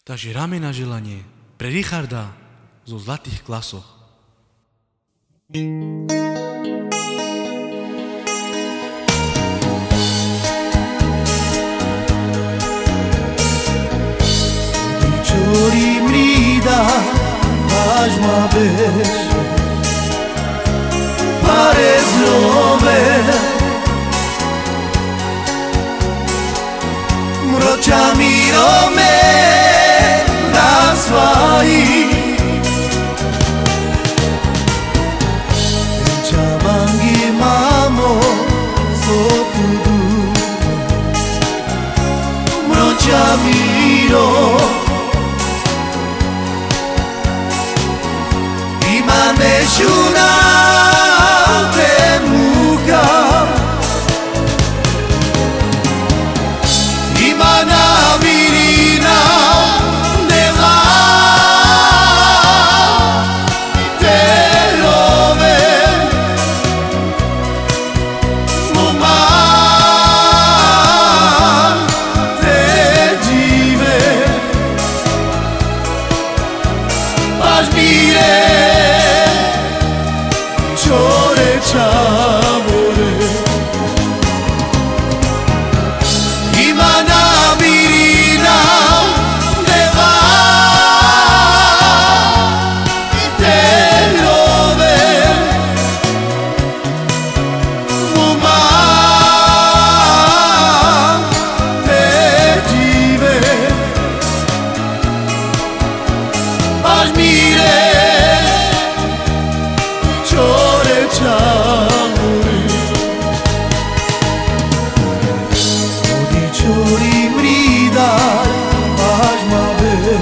Takže ráme na želanie pre Richarda zo Zlatých klasoch. Chori mrida, až ma bez, pare zlome, mroča mirome na svaji, čamangi mamo sotudu, mroča miro. Neshuna temuka Imana mirina nema te love Muma te jive Baš mire Chore chavore Imana mirina deva te love Muma te jive Baš mire Chori mrida, až ma veže,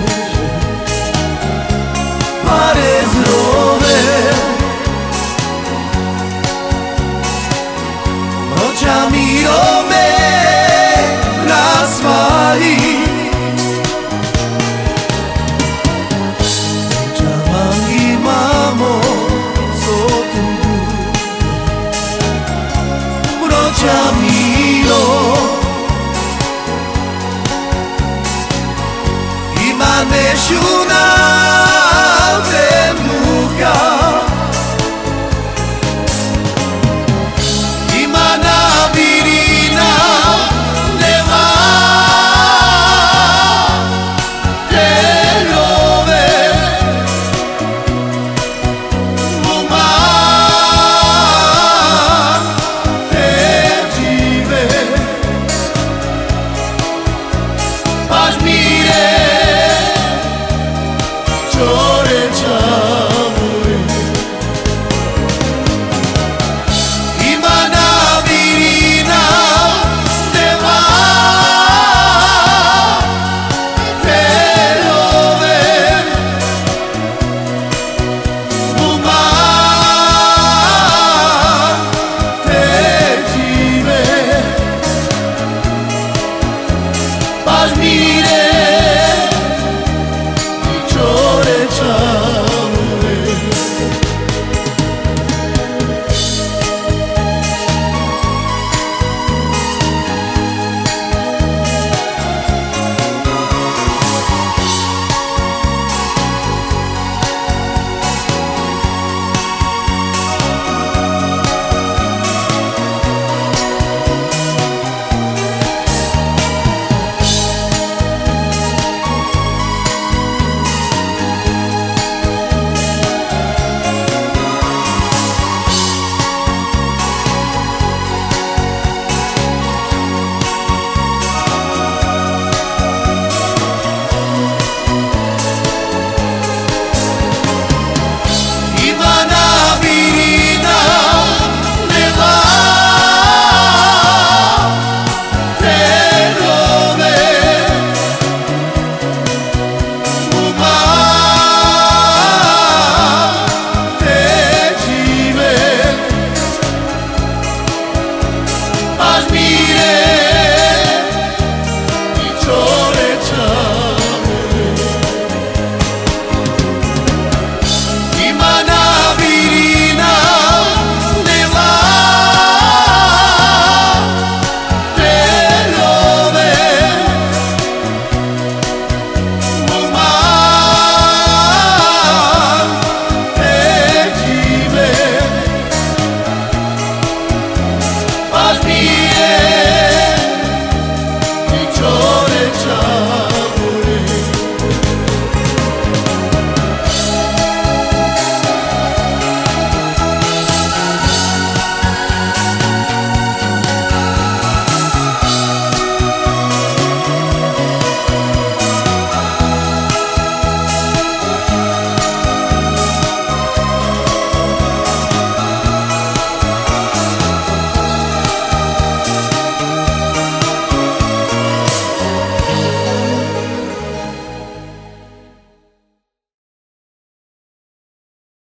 pare zlove, mroča mirome na svaji, čamangi mamo sotudu, mroča miro. Neshuna